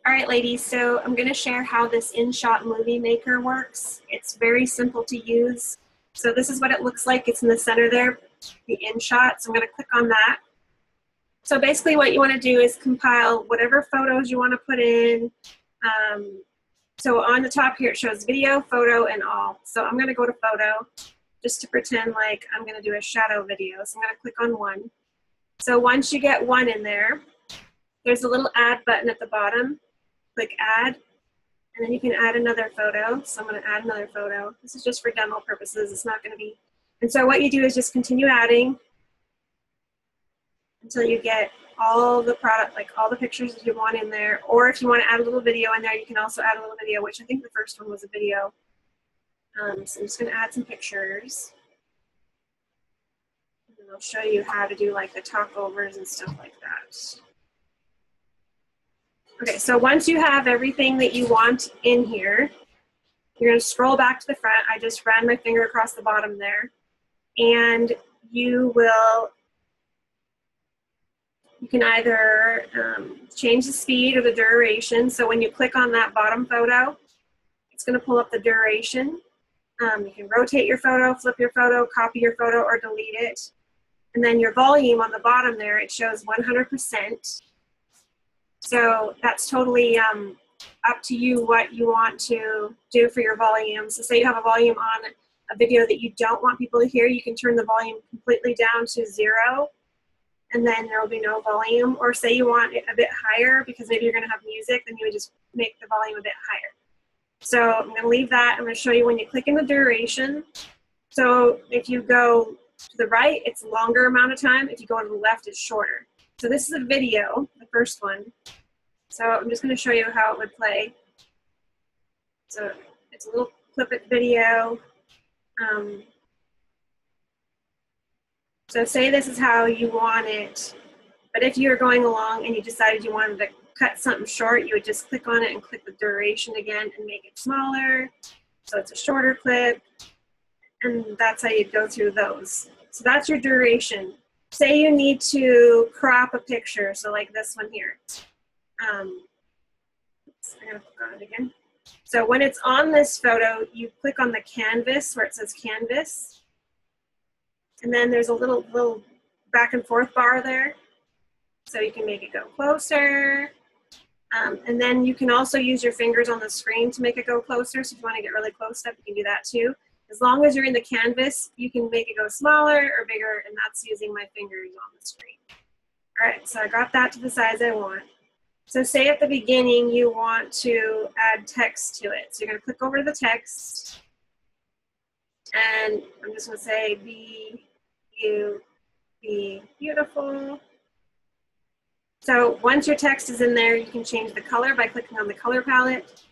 All right, ladies, so I'm going to share how this InShot Movie Maker works. It's very simple to use. So this is what it looks like. It's in the center there, the InShot. So I'm going to click on that. So basically what you want to do is compile whatever photos you want to put in. So on the top here it shows video, photo, and all. So I'm going to go to photo just to pretend like I'm going to do a shadow video. So I'm going to click on one. So once you get one in there, there's a little add button at the bottom. Click add, and then you can add another photo. So I'm going to add another photo. This is just for demo purposes. It's not going to be. And so what you do is just continue adding until you get all the product, like all the pictures that you want in there. Or if you want to add a little video in there, you can also add a little video, which I think the first one was a video. So I'm just going to add some pictures. And I'll show you how to do like the talkovers and stuff like that. Okay, so once you have everything that you want in here, you're going to scroll back to the front. I just ran my finger across the bottom there. And you can either change the speed or the duration. So when you click on that bottom photo, it's going to pull up the duration. You can rotate your photo, flip your photo, copy your photo, or delete it. And then your volume on the bottom there, it shows 100%. So that's totally up to you what you want to do for your volume. So say you have a volume on a video that you don't want people to hear, you can turn the volume completely down to 0, and then there will be no volume. Or say you want it a bit higher because maybe you're going to have music, then you would just make the volume a bit higher. So I'm going to leave that. I'm going to show you when you click in the duration. So if you go to the right, it's a longer amount of time. If you go to the left, it's shorter. So this is a video, the first one. So I'm just going to show you how it would play. So it's a little clip it video. So say this is how you want it, but if you were going along and you decided you wanted to cut something short, you would just click on it and click the duration again and make it smaller. So it's a shorter clip, and that's how you'd go through those. So that's your duration. Say you need to crop a picture, so like this one here. I'm going to click on it again. So when it's on this photo, you click on the canvas where it says canvas. And then there's a little back and forth bar there. So you can make it go closer. And then you can also use your fingers on the screen to make it go closer. So if you want to get really close up, you can do that too. As long as you're in the canvas, you can make it go smaller or bigger, and that's using my fingers on the screen. All right, so I got that to the size I want. So say at the beginning you want to add text to it. So you're going to click over to the text, and I'm just going to say, be beautiful. So once your text is in there, you can change the color by clicking on the color palette.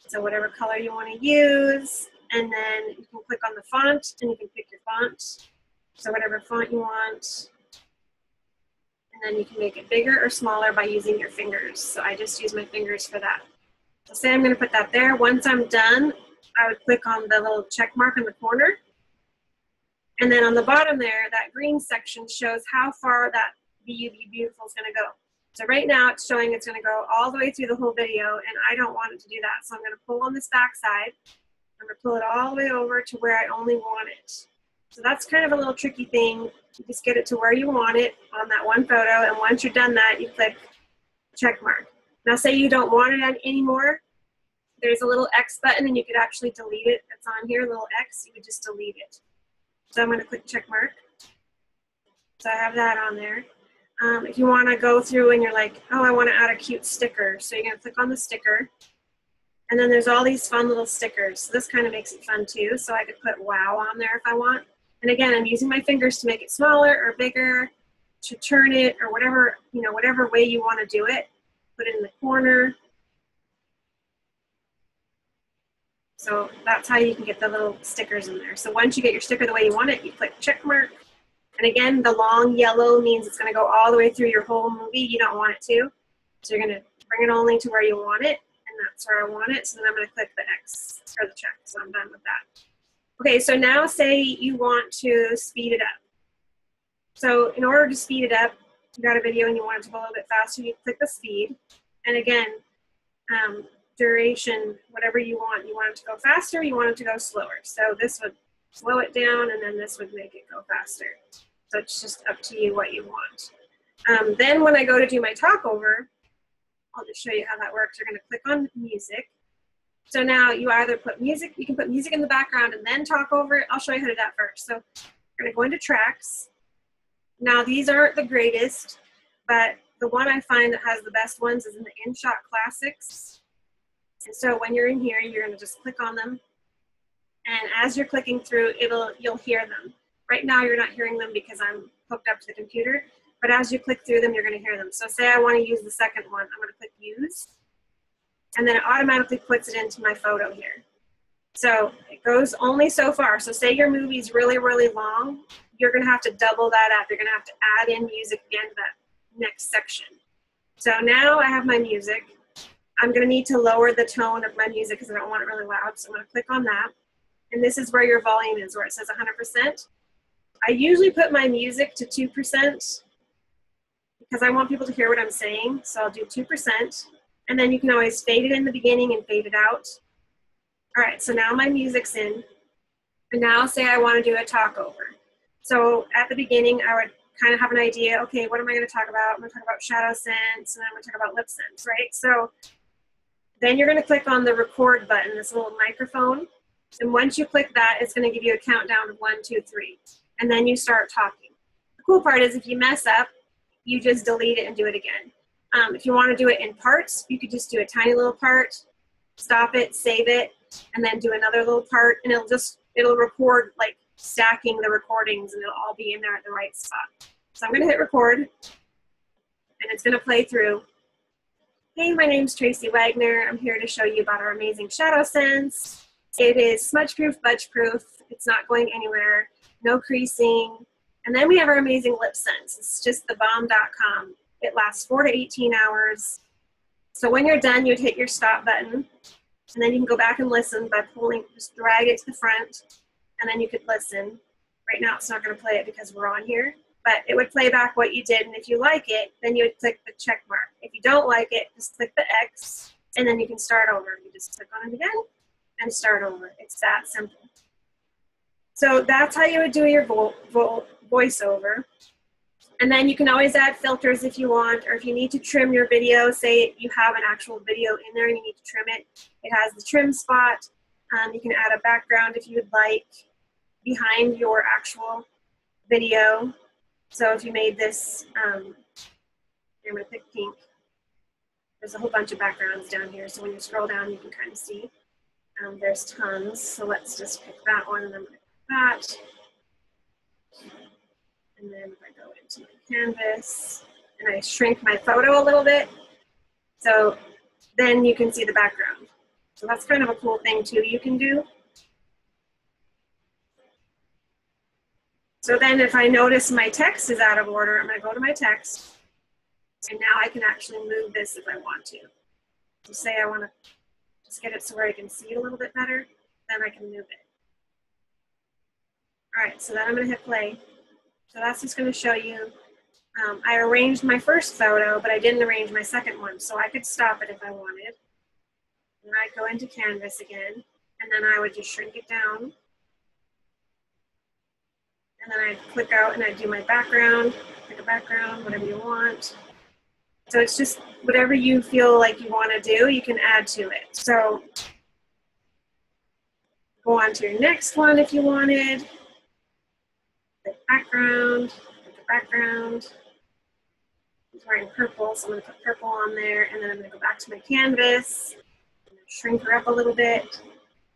So whatever color you want to use. And then you can click on the font, and you can pick your font. So whatever font you want. And then you can make it bigger or smaller by using your fingers. So I just use my fingers for that. So say I'm going to put that there. Once I'm done, I would click on the little check mark in the corner. And then on the bottom there, that green section shows how far that Be Beautiful is going to go. So right now it's showing it's going to go all the way through the whole video, and I don't want it to do that. So I'm going to pull on this back side. I'm going to pull it all the way over to where I only want it. So that's kind of a little tricky thing. You just get it to where you want it on that one photo, and once you're done that, you click check mark. Now say you don't want it anymore, there's a little X button, and you could actually delete it. It's on here, little X, you would just delete it. So I'm going to click check mark. So I have that on there. If you want to go through and you're like, oh, I want to add a cute sticker, so you're going to click on the sticker. And then there's all these fun little stickers. So this kind of makes it fun too. So I could put wow on there if I want. And again, I'm using my fingers to make it smaller or bigger, to turn it, or whatever, whatever way you want to do it. Put it in the corner. So that's how you can get the little stickers in there. So once you get your sticker the way you want it, you click check mark. And again, the long yellow means it's going to go all the way through your whole movie. You don't want it to. So you're going to bring it only to where you want it. And that's where I want it. So then I'm going to click the X or the check. So I'm done with that. Okay, so now say you want to speed it up. So in order to speed it up, you got a video and you want it to go a little bit faster, you click the speed. And again, duration, whatever you want. You want it to go faster, you want it to go slower. So this would slow it down, and then this would make it go faster. So it's just up to you what you want. Then when I go to do my talkover, I'll just show you how that works. You're going to click on music. So now you either put music, you can put music in the background and then talk over it. I'll show you how to do that first. So we're going to go into tracks. Now these aren't the greatest, but the one I find that has the best ones is in the InShot Classics. And so when you're in here, you're going to just click on them. And as you're clicking through, you'll hear them. Right now you're not hearing them because I'm hooked up to the computer, but as you click through them, you're going to hear them. So say I want to use the second one, I'm going to click use, and then it automatically puts it into my photo here. So it goes only so far. So say your movie's really, really long, you're going to have to double that up. You're going to have to add in music again to that next section. So now I have my music. I'm going to need to lower the tone of my music because I don't want it really loud. So I'm going to click on that. And this is where your volume is, where it says 100%. I usually put my music to 2% because I want people to hear what I'm saying. So I'll do 2%. And then you can always fade it in the beginning and fade it out. All right, so now my music's in. And now say I want to do a talkover. So at the beginning, I would kind of have an idea, okay, what am I going to talk about? I'm going to talk about shadow sense, and then I'm going to talk about lip sense, right? So then you're going to click on the record button, this little microphone. And once you click that, it's going to give you a countdown of 1, 2, 3. And then you start talking. The cool part is if you mess up, you just delete it and do it again. If you want to do it in parts, you could just do a tiny little part, stop it, save it, and then do another little part, and it'll record, like stacking the recordings, and it'll all be in there at the right spot. So I'm going to hit record, and it's going to play through. Hey, my name's Tracy Wagner. I'm here to show you about our amazing Shadow Sense. It is smudge-proof, budge-proof. It's not going anywhere. No creasing. And then we have our amazing lip sense. It's just thebomb.com. It lasts 4 to 18 hours. So when you're done, you'd hit your stop button, and then you can go back and listen by just drag it to the front, and then you could listen. Right now it's not going to play it because we're on here, but it would play back what you did, and if you like it, then you would click the check mark. If you don't like it, just click the X, and then you can start over. You just click on it again and start over. It's that simple. So that's how you would do your voiceover. And then you can always add filters if you want, or if you need to trim your video, say you have an actual video in there and you need to trim it. It has the trim spot. You can add a background if you would like behind your actual video. So if you made this, I'm going to pick pink. There's a whole bunch of backgrounds down here, so when you scroll down, you can kind of see. There's tons, so let's just pick that one, and then pick that. And then if I go into my canvas and I shrink my photo a little bit, so then you can see the background. So that's kind of a cool thing too you can do. So then if I notice my text is out of order, I'm going to go to my text, and now I can actually move this if I want to. So say I want to just get it so where I can see it a little bit better, then I can move it. All right, so then I'm going to hit play. So that's just going to show you, I arranged my first photo, but I didn't arrange my second one. So I could stop it if I wanted. And I'd go into Canvas again, and then I would just shrink it down. And then I'd click out and I'd do my background, pick a background, whatever you want. So it's just whatever you feel like you want to do, you can add to it. So go on to your next one if you wanted. The background, He's wearing purple, so I'm going to put purple on there, and then I'm going to go back to my canvas, shrink her up a little bit,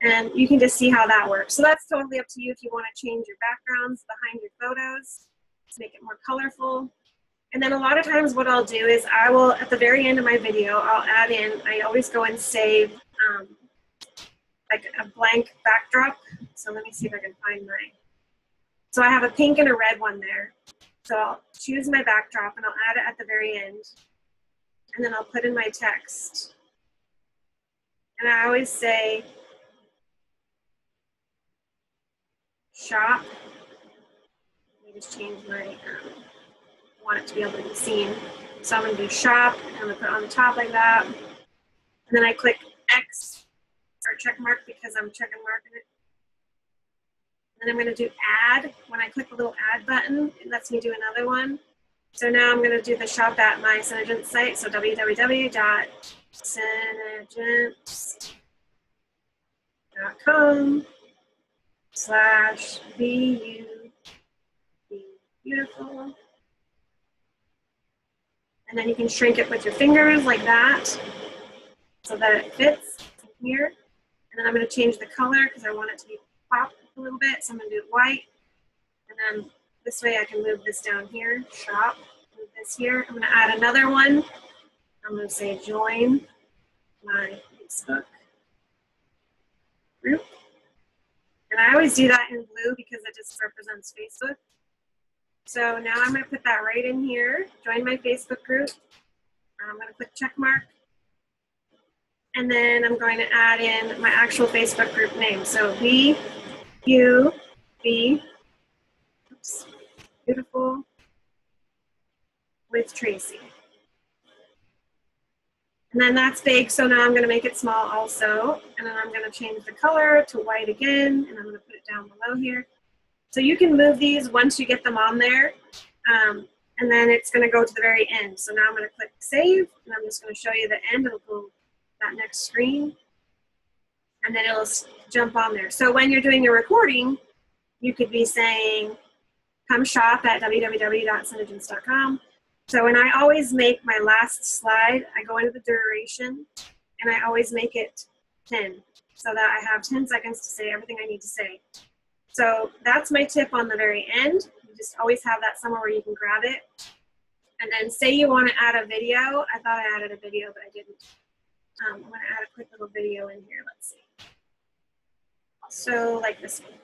and you can just see how that works. So that's totally up to you if you want to change your backgrounds behind your photos to make it more colorful. And then a lot of times what I'll do is I will, at the very end of my video, I'll add in, I always go and save like a blank backdrop. So let me see if I can find mine. So I have a pink and a red one there. So I'll choose my backdrop and I'll add it at the very end. And then I'll put in my text. And I always say, shop. Let me just change my, I want it to be able to be seen. So I'm going to do shop, and I'm going to put it on the top like that. And then I click X or check mark because I'm checking marking it. And then I'm going to do add. When I click the little add button, it lets me do another one. So now I'm going to do the shop at my Synergence site. So www.synergence.com/BU beautiful. And then you can shrink it with your fingers like that so that it fits here. And then I'm going to change the color because I want it to be pop a little bit. So I'm going to do it white. And then this way I can move this down here, shop, move this here. I'm going to add another one. I'm going to say join my Facebook group. And I always do that in blue because it just represents Facebook. So now I'm going to put that right in here, join my Facebook group. I'm going to click check mark. And then I'm going to add in my actual Facebook group name. So BUB, beautiful with Tracy. And then that's big, so now I'm going to make it small also. And then I'm going to change the color to white again, and I'm going to put it down below here. So you can move these once you get them on there, and then it's going to go to the very end. So now I'm going to click save, and I'm just going to show you the end. It'll go that next screen, and then it'll jump on there. So when you're doing your recording, you could be saying, come shop at www.synergence.com. So when I always make my last slide, I go into the duration, and I always make it 10, so that I have 10 seconds to say everything I need to say. So that's my tip on the very end. You just always have that somewhere where you can grab it. And then say you want to add a video. I thought I added a video, but I didn't. I'm going to add a quick little video in here. Let's see. So like this one.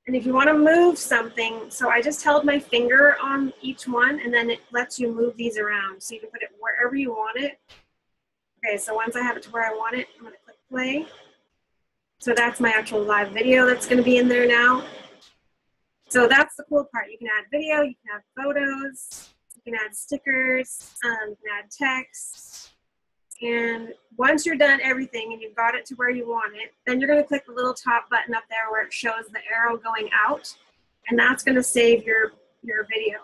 And if you want to move something, so I just held my finger on each one, and then it lets you move these around. So you can put it wherever you want it. Okay, so once I have it to where I want it, I'm going to click play. So that's my actual live video that's going to be in there now. So that's the cool part. You can add video, you can add photos, you can add stickers, you can add text. And once you're done everything and you've got it to where you want it, then you're going to click the little top button up there where it shows the arrow going out, and that's going to save your video.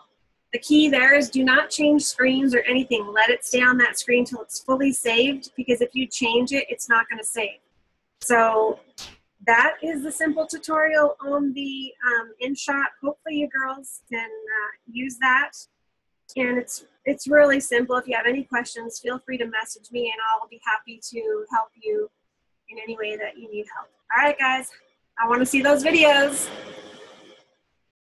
The key there is do not change screens or anything. Let it stay on that screen till it's fully saved, because if you change it, it's not going to save. So that is the simple tutorial on the InShot. Hopefully you girls can use that. And it's really simple. If you have any questions, feel free to message me, and I'll be happy to help you in any way that you need help. All right, guys, I want to see those videos.